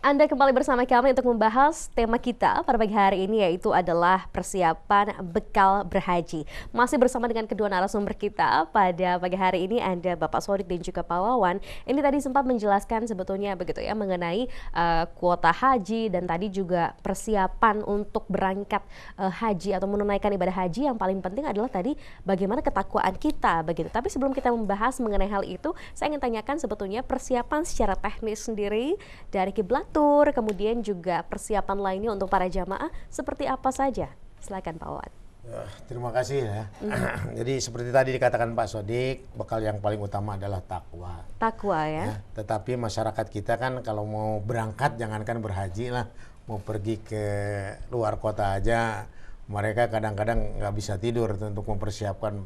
Anda kembali bersama kami untuk membahas tema kita pada pagi hari ini, yaitu adalah persiapan bekal berhaji. Masih bersama dengan kedua narasumber kita pada pagi hari ini, Anda Bapak Sodik dan juga Pak Wawan. Ini tadi sempat menjelaskan sebetulnya begitu ya mengenai kuota haji dan tadi juga persiapan untuk berangkat haji atau menunaikan ibadah haji. Yang paling penting adalah tadi bagaimana ketakwaan kita begitu. Tapi sebelum kita membahas mengenai hal itu, saya ingin tanyakan sebetulnya persiapan secara teknis sendiri dari kiblat, kemudian juga persiapan lainnya untuk para jamaah seperti apa saja? Silakan Pak Wawan. Terima kasih ya. Jadi seperti tadi dikatakan Pak Sodik, bekal yang paling utama adalah takwa. Takwa ya. Tetapi masyarakat kita kan kalau mau berangkat, jangankan berhaji lah, mau pergi ke luar kota aja, mereka kadang-kadang nggak bisa tidur untuk mempersiapkan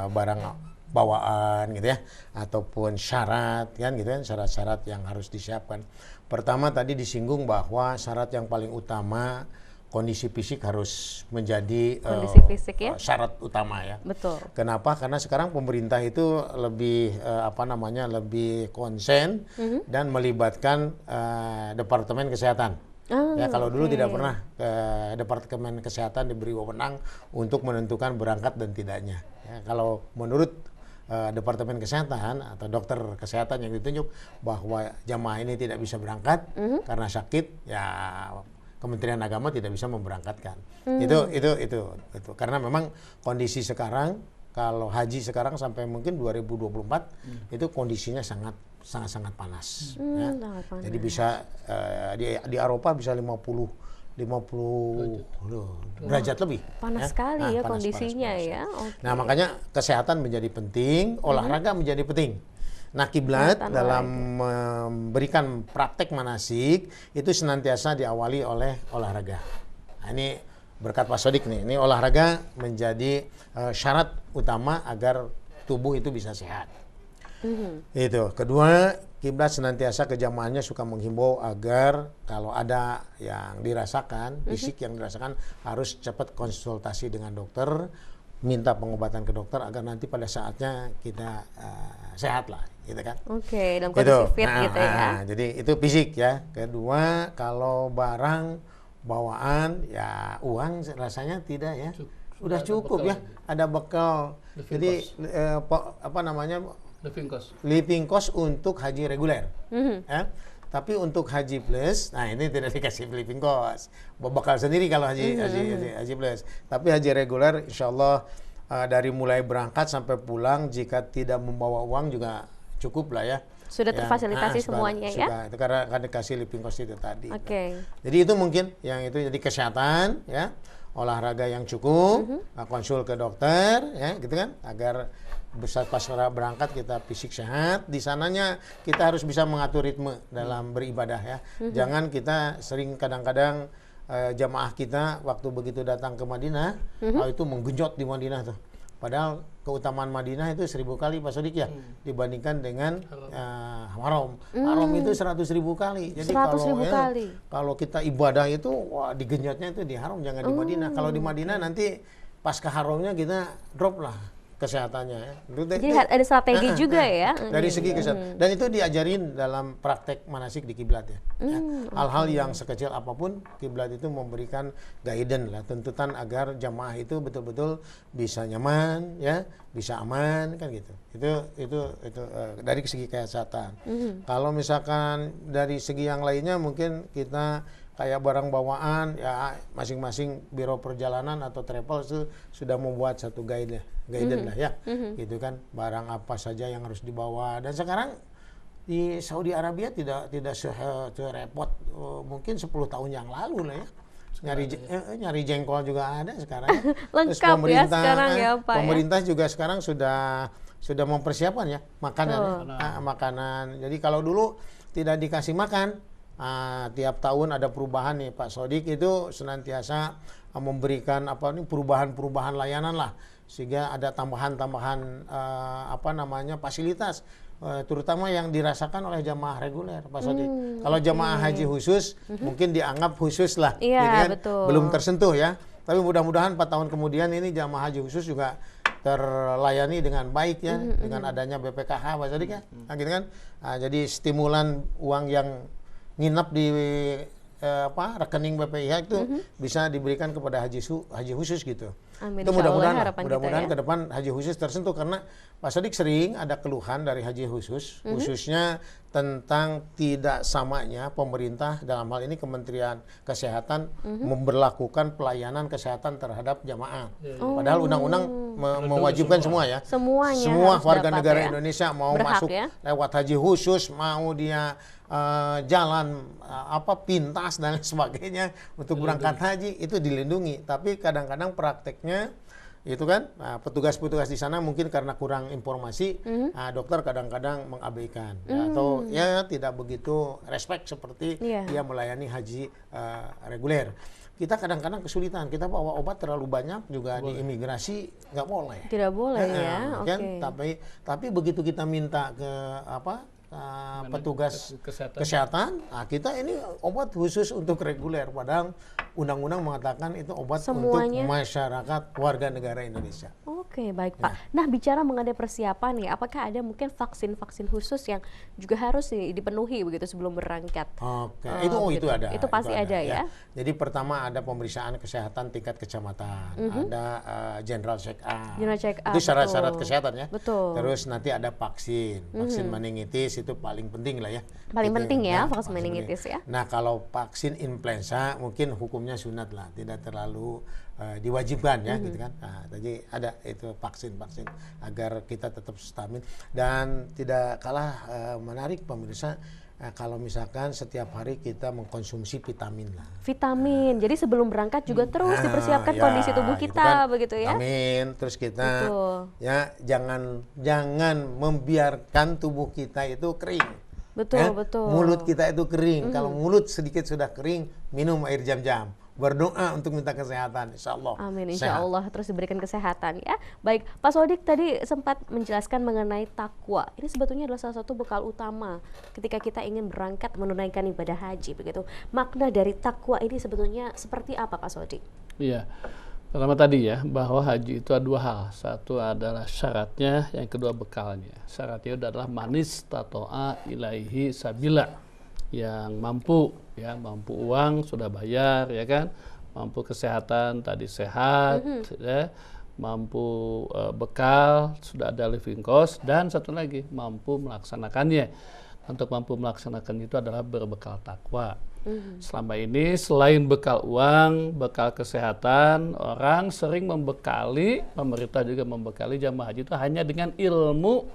barang bawaan gitu ya, ataupun syarat kan gitu kan, syarat-syarat yang harus disiapkan. Pertama tadi disinggung bahwa syarat yang paling utama kondisi fisik harus menjadi kondisi fisik ya? Syarat utama ya. Betul. Kenapa? Karena sekarang pemerintah itu lebih lebih konsen dan melibatkan Departemen Kesehatan. Ya, kalau dulu tidak pernah Departemen Kesehatan diberi wewenang untuk menentukan berangkat dan tidaknya. Ya, kalau menurut Departemen Kesehatan atau dokter kesehatan yang ditunjuk bahwa jamaah ini tidak bisa berangkat karena sakit, ya Kementerian Agama tidak bisa memberangkatkan. Itu karena memang kondisi sekarang, kalau haji sekarang sampai mungkin 2024 itu kondisinya sangat panas. Ya. Jadi bisa di Eropa bisa 50 derajat lebih. Panas sekali ya kondisinya ya. Okay. Nah, makanya kesehatan menjadi penting, olahraga menjadi penting. Nah, kiblat dalam memberikan praktek manasik itu senantiasa diawali oleh olahraga. Nah, ini berkat Pak Sodik nih, ini olahraga menjadi syarat utama agar tubuh itu bisa sehat. Itu. Kedua, kiblat senantiasa kejamaahnya suka menghimbau agar kalau ada yang dirasakan, fisik yang dirasakan, harus cepat konsultasi dengan dokter, minta pengobatan ke dokter agar nanti pada saatnya kita sehat lah, gitu kan? Oke, dalam kondisi fit gitu ya. Jadi itu fisik ya. Kedua, kalau barang bawaan ya uang rasanya tidak ya. Udah cukup ya. Ada bekal. Jadi living cost untuk haji reguler. Ya. Tapi untuk haji plus, nah ini tidak dikasih living cost. Bekal sendiri kalau haji plus. Tapi haji reguler insya Allah dari mulai berangkat sampai pulang jika tidak membawa uang juga cukup lah ya. Sudah terfasilitasi semuanya ya? Sudah, itu karena akan dikasih living cost itu tadi. Oke. Jadi itu mungkin yang itu jadi kesehatan ya, olahraga yang cukup, konsul ke dokter ya gitu kan, agar pas berangkat kita fisik sehat. Di sananya kita harus bisa mengatur ritme dalam beribadah ya. Jangan kita sering kadang-kadang jamaah kita waktu begitu datang ke Madinah, itu menggenjot di Madinah tuh. Padahal keutamaan Madinah itu 1000 kali Pak Sodik ya, dibandingkan dengan Haram. Haram itu 100.000 kali. Jadi kalau kita ibadah itu, wah digenjotnya itu di Haram, jangan di Madinah. Kalau di Madinah nanti pas ke Haramnya kita drop lah kesehatannya ya. Jadi ada strategi juga ya. Dari segi kesehatan. Dan itu diajarin dalam praktek manasik di kiblat ya. Hal-hal yang sekecil apapun, kiblat itu memberikan guidance lah, tuntutan agar jamaah itu betul-betul bisa nyaman ya, bisa aman kan gitu. Itu dari segi kesehatan. Kalau misalkan dari segi yang lainnya mungkin kita kayak barang bawaan ya, masing-masing biro perjalanan atau travel itu sudah membuat satu guidance lah ya, gitu kan, barang apa saja yang harus dibawa. Dan sekarang di Saudi Arabia tidak serepot mungkin 10 tahun yang lalu lah ya. Nyari jengkol juga ada sekarang. Lengkap. Terus pemerintah, ya sekarang ya Pak. Pemerintah juga sekarang sudah mempersiapkan ya makanan. Jadi kalau dulu tidak dikasih makan, tiap tahun ada perubahan nih Pak Sodik itu senantiasa memberikan perubahan layanan lah, sehingga ada tambahan fasilitas terutama yang dirasakan oleh jamaah reguler Pak Sodik. Kalau jamaah haji khusus mungkin dianggap khusus lah, gitu kan? Betul. Belum tersentuh ya. Tapi mudah-mudahan 4 tahun kemudian ini jamaah haji khusus juga terlayani dengan baik ya, dengan adanya BPKH Pak Sodik ya, gitu kan. Jadi stimulan uang yang nginap di rekening BPIH itu bisa diberikan kepada haji khusus gitu. Amin. Itu mudah-mudahan Ya. ke depan haji khusus tersentuh, karena Pak Sodik sering ada keluhan dari haji khusus, khususnya tentang tidak samanya pemerintah, dalam hal ini Kementerian Kesehatan, memberlakukan pelayanan kesehatan terhadap jamaah. Padahal undang-undang mewajibkan semua ya. Semuanya Semua harus warga dapat negara ya. Indonesia mau Berhak masuk ya. lewat haji khusus, mau dia jalan pintas dan lain sebagainya untuk berangkat haji itu dilindungi. Tapi kadang-kadang prakteknya itu kan petugas-petugas di sana mungkin karena kurang informasi, dokter kadang-kadang mengabaikan atau ya tidak begitu respect seperti dia melayani haji reguler. Kita kadang-kadang kesulitan, kita bawa obat terlalu banyak juga di imigrasi nggak boleh. Tidak boleh ya. Kan? Tapi begitu kita minta ke petugas kesehatan, kita ini obat khusus untuk reguler, padahal undang-undang mengatakan itu obat semuanya untuk masyarakat warga negara Indonesia. Oke, baik Pak. Nah, bicara mengenai persiapan nih, apakah ada mungkin vaksin-vaksin khusus yang juga harus dipenuhi begitu sebelum berangkat? Oke, gitu. itu ada. Itu pasti ada ya. Jadi pertama ada pemeriksaan kesehatan tingkat kecamatan, ada general check up. Itu syarat-syarat kesehatan ya. Betul. Terus nanti ada vaksin meningitis, itu paling penting lah ya. Paling itu, penting ya, vaksin meningitis ya. Nah, kalau vaksin influenza mungkin hukumnya sunat lah, tidak terlalu diwajibkan ya gitu kan. Nah, tadi ada itu vaksin agar kita tetap stabil dan tidak kalah menarik pemirsa. Kalau misalkan setiap hari kita mengkonsumsi vitamin lah. Vitamin, jadi sebelum berangkat juga terus dipersiapkan kondisi tubuh kita, gitu kan, begitu ya. Vitamin, terus kita ya jangan membiarkan tubuh kita itu kering. Betul. Mulut kita itu kering. Kalau mulut sedikit sudah kering, minum air jam-jam. Berdoa untuk minta kesehatan, insya Allah. Amin, insya Allah terus diberikan kesehatan ya. Baik, Pak Sodik tadi sempat menjelaskan mengenai takwa. Ini sebetulnya adalah salah satu bekal utama ketika kita ingin berangkat menunaikan ibadah haji begitu. Makna dari takwa ini sebetulnya seperti apa, Pak Sodik? Iya, pertama tadi ya bahwa haji itu ada dua hal. Satu adalah syaratnya, yang kedua bekalnya. Syaratnya adalah manis tato'a ilaihi sabila, yang mampu uang sudah bayar ya kan, mampu kesehatan tadi sehat ya, mampu bekal sudah ada living cost, dan satu lagi mampu melaksanakannya. Untuk mampu melaksanakan itu adalah berbekal takwa. Selama ini selain bekal uang, bekal kesehatan, orang sering membekali, pemerintah juga membekali jamaah haji itu hanya dengan ilmu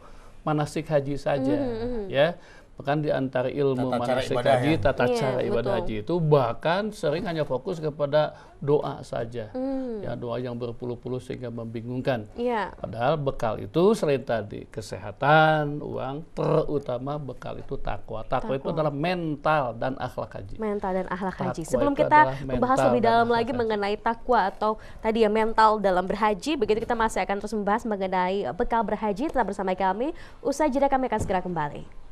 manasik haji saja ya. Bahkan di antara ilmu manasik haji, tata cara ibadah haji itu bahkan sering hanya fokus kepada doa saja. Ya, doa yang berpuluh-puluh sehingga membingungkan. Padahal bekal itu selain tadi kesehatan, uang, terutama bekal itu takwa. Takwa itu adalah mental dan akhlak haji. Mental dan akhlak haji. Sebelum kita membahas lebih dalam lagi mengenai takwa atau tadi ya mental dalam berhaji, begitu kita masih akan terus membahas mengenai bekal berhaji. Tetap bersama kami. Usai jeda kami akan segera kembali.